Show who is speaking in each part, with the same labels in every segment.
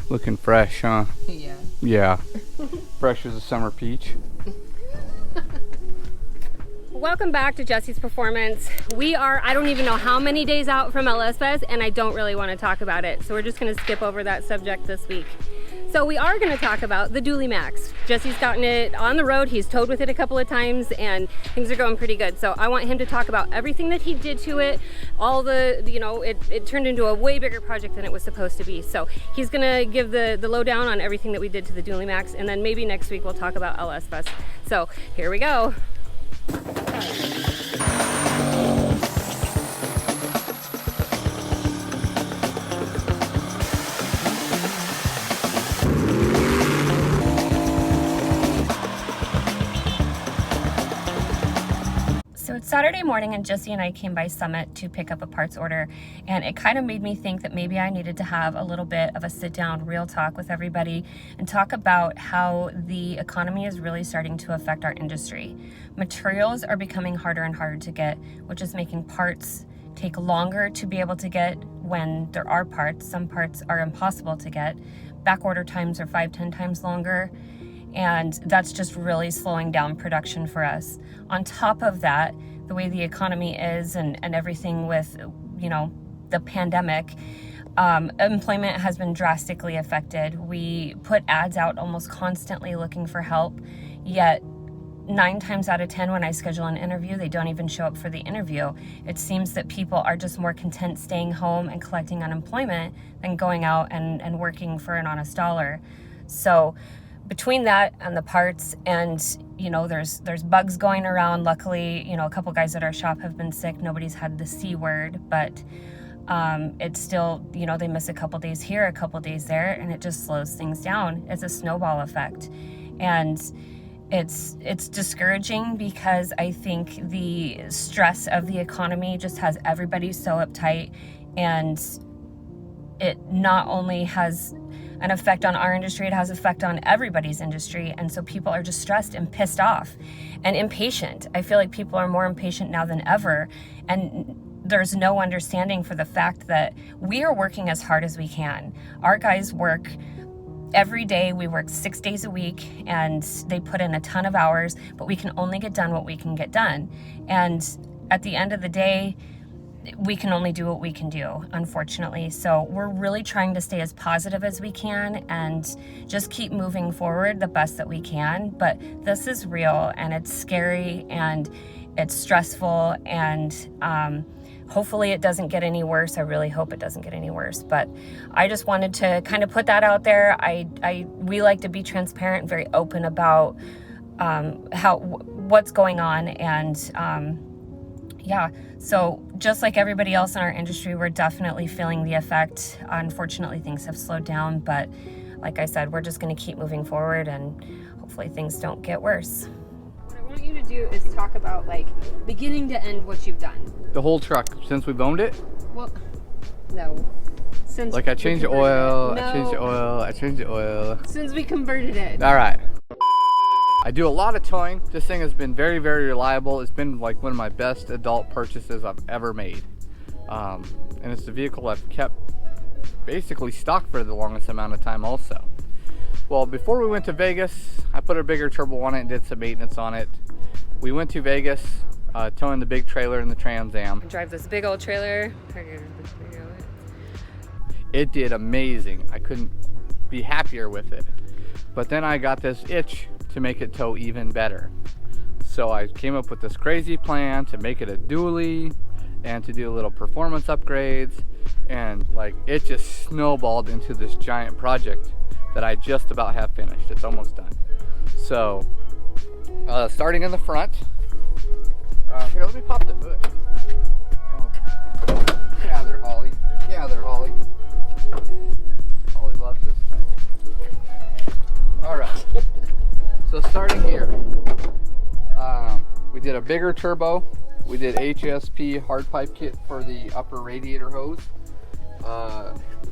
Speaker 1: Looking fresh, huh?
Speaker 2: Yeah.
Speaker 1: Yeah. Fresh as a summer peach.
Speaker 2: Welcome back to Jessie's Performance. We are, I don't even know how many days out from LS Fest, and I don't really want to talk about it. So we're just going to skip over that subject this week. So we are going to talk about the Dually Max. Jessie's gotten it on the road. He's towed with it a couple of times and things are going pretty good. So I want him to talk about everything that he did to it. All the, you know, it turned into a way bigger project than it was supposed to be. So he's going to give the lowdown on everything that we did to the Dually Max. And then maybe next week we'll talk about LS Fest. So here we go. So it's Saturday morning and Jessie and I came by Summit to pick up a parts order, and it kind of made me think that maybe I needed to have a little bit of a sit down real talk with everybody and talk about how the economy is really starting to affect our industry. Materials are becoming harder and harder to get, which is making parts take longer to be able to get when there are parts. Some parts are impossible to get. Back order times are 5-10 times longer. And that's just really slowing down production for us. On top of that, the way the economy is and everything with, you know, the pandemic, employment has been drastically affected. We put ads out almost constantly looking for help, yet 9 times out of 10 when I schedule an interview, they don't even show up for the interview. It seems that people are just more content staying home and collecting unemployment than going out and working for an honest dollar. So between that and the parts, and you know, there's bugs going around. Luckily, you know, a couple guys at our shop have been sick. Nobody's had the C word, but it's still, you know, they miss a couple days here, a couple days there, and it just slows things down. It's a snowball effect, and it's discouraging because I think the stress of the economy just has everybody so uptight, and it not only has an effect on our industry, it has effect on everybody's industry. And so people are just stressed and pissed off and impatient. I feel like people are more impatient now than ever. And there's no understanding for the fact that we are working as hard as we can. Our guys work every day. We work 6 days a week and they put in a ton of hours, but we can only get done what we can get done. And at the end of the day, we can only do what we can do, unfortunately. So we're really trying to stay as positive as we can and just keep moving forward the best that we can. But this is real and it's scary and it's stressful, and hopefully it doesn't get any worse. I really hope it doesn't get any worse. But I just wanted to kind of put that out there. We like to be transparent, very open about what's going on, and yeah, so just like everybody else in our industry, we're definitely feeling the effect. Unfortunately, things have slowed down, but like I said, we're just going to keep moving forward and hopefully things don't get worse. What I want you to do is talk about, like, beginning to end what you've done.
Speaker 1: The whole truck since we've owned it?
Speaker 2: Well, no. Since
Speaker 1: like I changed the oil,
Speaker 2: no.
Speaker 1: I changed the oil.
Speaker 2: Since we converted it.
Speaker 1: All right. I do a lot of towing. This thing has been very, very reliable. It's been like one of my best adult purchases I've ever made. And it's the vehicle I've kept basically stock for the longest amount of time also. Well, before we went to Vegas, I put a bigger turbo on it and did some maintenance on it. We went to Vegas, towing the big trailer and the Trans Am.
Speaker 2: Drive this big old trailer.
Speaker 1: It did amazing. I couldn't be happier with it. But then I got this itch to make it tow even better. So I came up with this crazy plan to make it a dually and to do a little performance upgrades, and like it just snowballed into this giant project that I just about have finished. It's almost done. So starting in the front, here, let me pop the hood. Oh, yeah there, Holley. Yeah there, Holley. Holley loves this thing. All right. So starting here, we did a bigger turbo. We did HSP hard pipe kit for the upper radiator hose.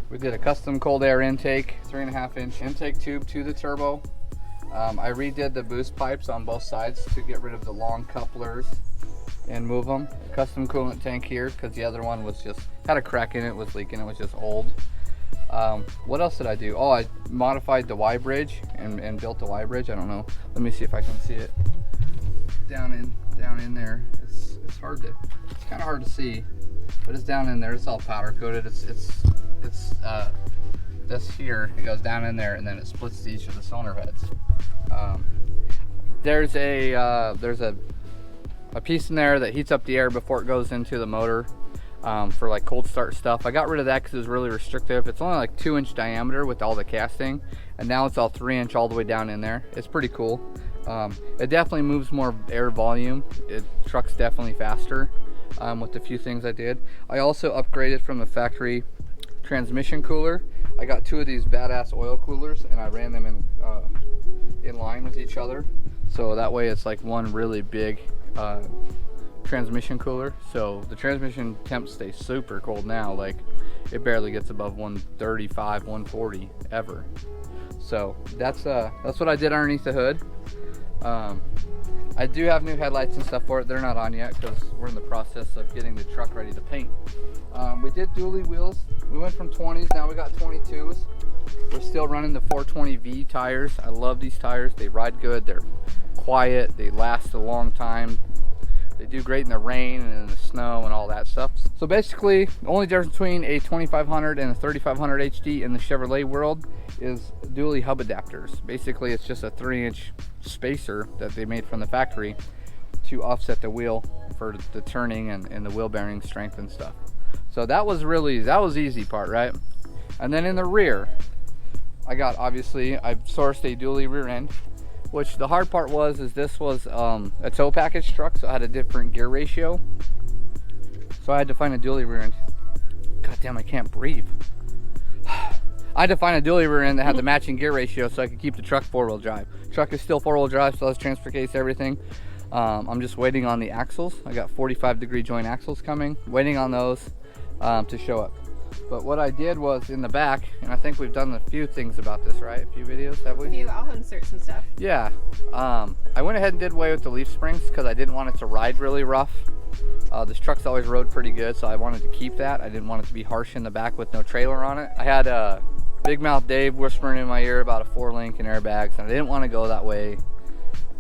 Speaker 1: We did a custom cold air intake, 3.5 inch intake tube to the turbo. I redid the boost pipes on both sides to get rid of the long couplers and move them. Custom coolant tank here because the other one was just had a crack in it, was leaking, it was just old. What else did I do? Oh, I modified the Y bridge and built the Y bridge. I don't know. Let me see if I can see it down in there. It's kind of hard to see, but it's down in there. It's all powder coated. It's this here. It goes down in there and then it splits to each of the cylinder heads. There's a piece in there that heats up the air before it goes into the motor. For like cold start stuff. I got rid of that because it was really restrictive. It's only like 2-inch diameter with all the casting, and now it's all 3-inch all the way down in there. It's pretty cool. It definitely moves more air volume. Truck's definitely faster with the few things I did. I also upgraded from the factory transmission cooler. I got 2 of these badass oil coolers and I ran them in line with each other. So that way it's like one really big transmission cooler, so the transmission temp stays super cold now. Like it barely gets above 135, 140 ever. So that's what I did underneath the hood. I do have new headlights and stuff for it. They're not on yet because we're in the process of getting the truck ready to paint. We did dually wheels. We went from 20s, now we got 22s. We're still running the 420V tires. I love these tires. They ride good, they're quiet, they last a long time. They do great in the rain and in the snow and all that stuff. So basically, the only difference between a 2500 and a 3500 HD in the Chevrolet world is dually hub adapters. Basically, it's just a 3-inch spacer that they made from the factory to offset the wheel for the turning and the wheel bearing strength and stuff. So that was the easy part, right? And then in the rear, I sourced a dually rear end. Which the hard part is this was a tow package truck, so I had a different gear ratio. So I had to find a dually rear end. God damn, I can't breathe. I had to find a dually rear end that had the matching gear ratio so I could keep the truck 4-wheel drive. Truck is still 4-wheel drive, so has transfer case, everything. I'm just waiting on the axles. I got 45-degree joint axles coming, waiting on those to show up. But what I did was in the back, and I think we've done a few things about this, right? A few videos, have we?
Speaker 2: I'll insert some stuff.
Speaker 1: Yeah. I went ahead and did away with the leaf springs because I didn't want it to ride really rough. This truck's always rode pretty good, so I wanted to keep that. I didn't want it to be harsh in the back with no trailer on it. I had Big Mouth Dave whispering in my ear about a 4-link and airbags, and I didn't want to go that way,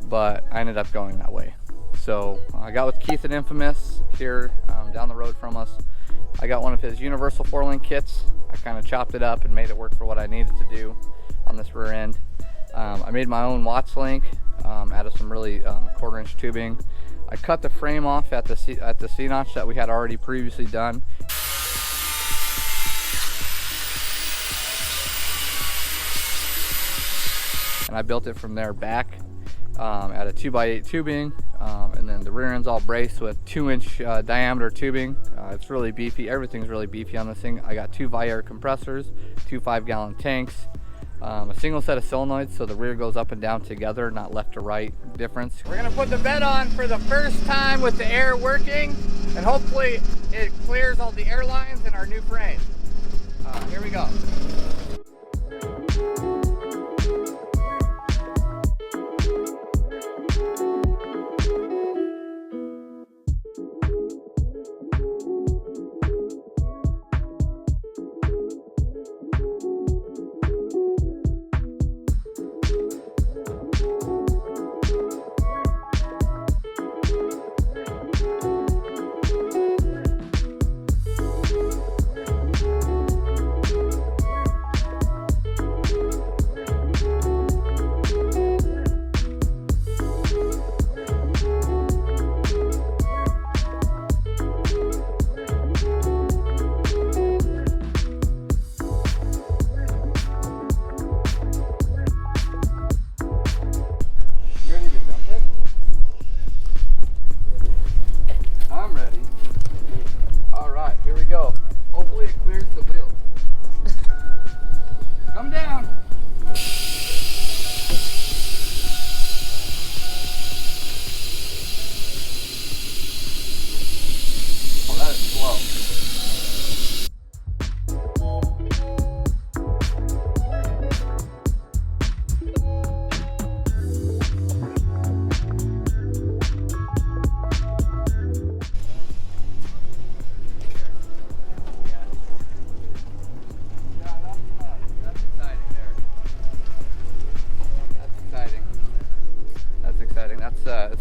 Speaker 1: but I ended up going that way. So I got with Keith at Infamous here down the road from us. I got one of his universal 4-link kits. I kind of chopped it up and made it work for what I needed to do on this rear end. I made my own Watts link out of some really 1/4-inch tubing. I cut the frame off at the C-notch that we had already previously done. And I built it from there back at a 2x8 tubing, and then the rear end's all braced with 2-inch diameter tubing. It's really beefy. Everything's really beefy on this thing. I got 2 Viair compressors, 2 5-gallon tanks, a single set of solenoids so the rear goes up and down together, not left to right difference. We're gonna put the bed on for the first time with the air working, and hopefully it clears all the air lines in our new frame. Here we go.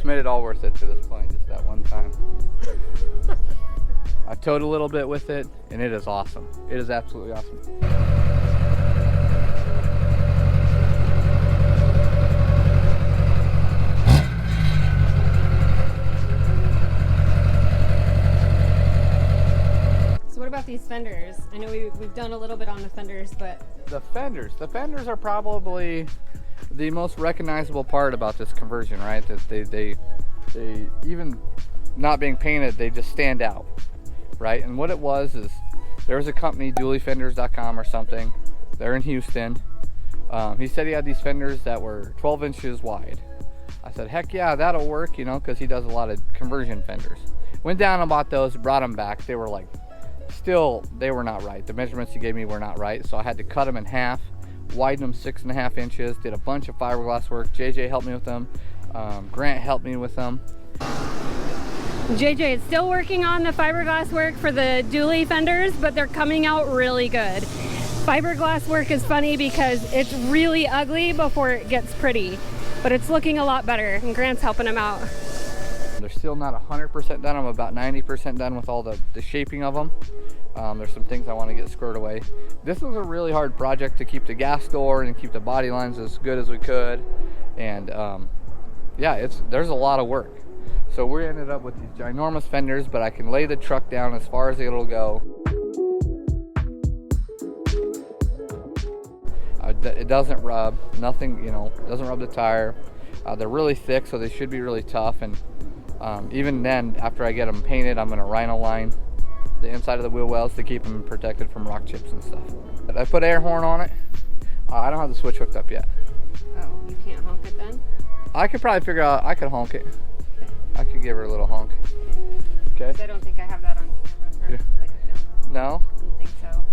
Speaker 1: It's made it all worth it to this point, just that one time. I towed a little bit with it, and it is awesome. It is absolutely awesome.
Speaker 2: So what about these fenders? I know we've done a little bit on the fenders, but...
Speaker 1: The fenders are probably the most recognizable part about this conversion, right? That they even not being painted, they just stand out, right? And what it was is there was a company, duallyfenders.com or something. They're in Houston. He said he had these fenders that were 12 inches wide. I said, heck yeah, that'll work, you know, because he does a lot of conversion fenders. Went down and bought those, brought them back. They were like, still, they were not right. The measurements he gave me were not right, so I had to cut them in half, widen them 6.5 inches, did a bunch of fiberglass work. JJ helped me with them. Grant helped me with them.
Speaker 2: JJ is still working on the fiberglass work for the dually fenders, but they're coming out really good. Fiberglass work is funny because it's really ugly before it gets pretty, but it's looking a lot better, and Grant's helping him out.
Speaker 1: They're still not 100% done. I'm about 90% done with all the shaping of them. There's some things I want to get squared away. This was a really hard project to keep the gas door and keep the body lines as good as we could. And yeah, there's a lot of work. So we ended up with these ginormous fenders, but I can lay the truck down as far as it'll go. It doesn't rub, nothing, you know, doesn't rub the tire. They're really thick, so they should be really tough. And even then, after I get them painted, I'm gonna rhino line the inside of the wheel wells to keep them protected from rock chips and stuff. But I put air horn on it. I don't have the switch hooked up yet.
Speaker 2: Oh, you can't honk it then?
Speaker 1: I could probably figure out, I could honk it.
Speaker 2: Okay.
Speaker 1: I could give her a little honk. Okay.
Speaker 2: I don't think I have that on camera.
Speaker 1: Yeah.
Speaker 2: Like a film.
Speaker 1: No?
Speaker 2: I don't think so.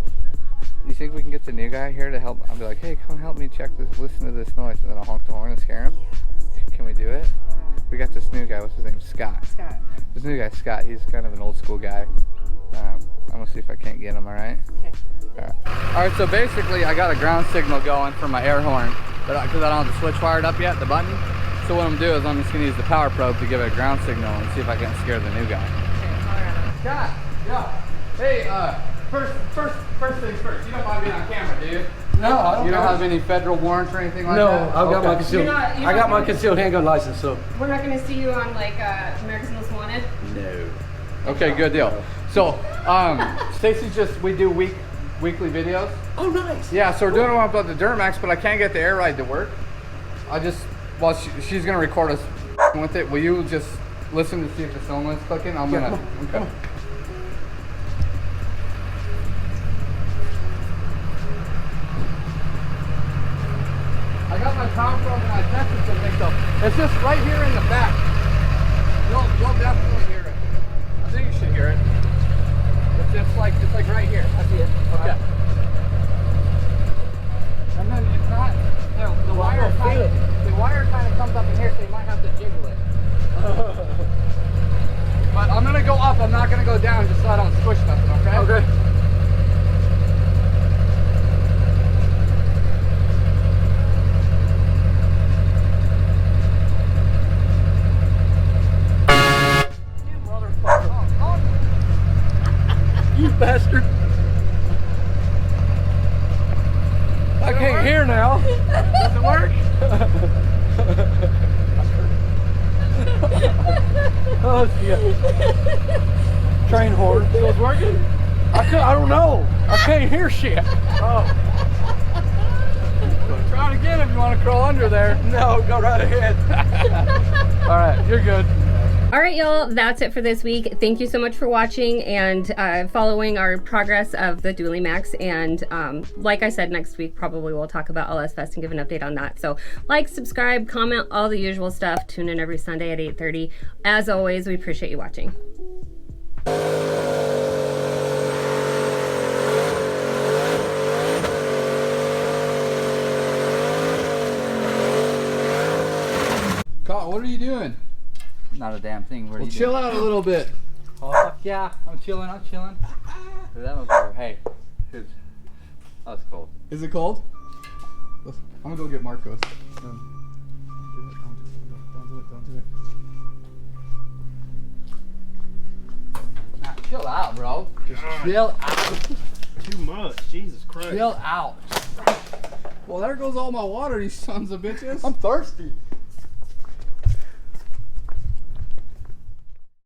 Speaker 1: You think we can get the new guy here to help? I'll be like, hey, come help me check this, listen to this noise, and then I'll honk the horn and scare him.
Speaker 2: Yeah.
Speaker 1: Can we do it?
Speaker 2: Yeah.
Speaker 1: We got this new guy, what's his name? Scott.
Speaker 2: Scott.
Speaker 1: This new guy, Scott, he's kind of an old school guy. I'm gonna see if I can't get him, all right?
Speaker 2: Okay.
Speaker 1: All right, so basically I got a ground signal going for my air horn, but because I don't have the switch fired up yet, the button. So what I'm gonna do is I'm just gonna use the power probe to give it a ground signal and see if I can scare the new guy.
Speaker 2: Okay, all right.
Speaker 1: Scott, yeah. Hey, first things first. You don't mind being on camera, do you?
Speaker 3: No, I don't.
Speaker 1: You don't have any federal warrants or anything like
Speaker 3: no,
Speaker 1: that?
Speaker 3: I've got my
Speaker 2: You're
Speaker 3: concealed.
Speaker 2: not
Speaker 3: I got my
Speaker 2: gonna-
Speaker 3: concealed handgun license, so.
Speaker 2: We're not going to see you on like America's Most Wanted.
Speaker 3: No.
Speaker 1: Okay, good deal. So, Stacie we do weekly videos.
Speaker 3: Oh, nice.
Speaker 1: Yeah, so we're doing one about the Duramax, but I can't get the air ride to work. Well, she's gonna record us with it. Will you just listen to see if the cylinder's clicking? I'm
Speaker 3: Yeah,
Speaker 1: gonna.
Speaker 3: come on.
Speaker 1: I got my power probe and I tested something, so it's just right here in the back. You'll definitely hear it. I think you should hear it. It's like right here. I see it. Okay. And then it's not. The wire kind of comes up in here, so you might have to jiggle it. But I'm gonna go up. I'm not gonna go down, just so I don't squish nothing. Okay.
Speaker 3: Okay. You bastard. I can't hear now.
Speaker 1: Does it work?
Speaker 3: Oh shit. Train horn.
Speaker 1: So it's working?
Speaker 3: I don't know. I can't hear shit.
Speaker 1: Oh. Try it again if you want to crawl under there.
Speaker 3: No, go right ahead.
Speaker 1: All right, you're good.
Speaker 2: All right, y'all, that's it for this week. Thank you so much for watching and following our progress of the Dually Max. And like I said, next week probably we'll talk about LS Fest and give an update on that. So like, subscribe, comment, all the usual stuff. Tune in every Sunday at 8:30. As always, we appreciate you watching.
Speaker 1: Carl, what are you doing?
Speaker 4: Not a damn thing. What are
Speaker 1: Well,
Speaker 4: you
Speaker 1: chill
Speaker 4: doing?
Speaker 1: out a little bit.
Speaker 4: Oh, fuck yeah. I'm chilling. That was over. Hey. Dude. Oh, it's cold.
Speaker 1: Is it cold? I'm gonna go get Marcos. Don't do it. out, bro. Just chill out.
Speaker 5: Too much. Jesus Christ.
Speaker 1: Chill out.
Speaker 4: Well, there goes all my water, you sons of bitches.
Speaker 1: I'm thirsty.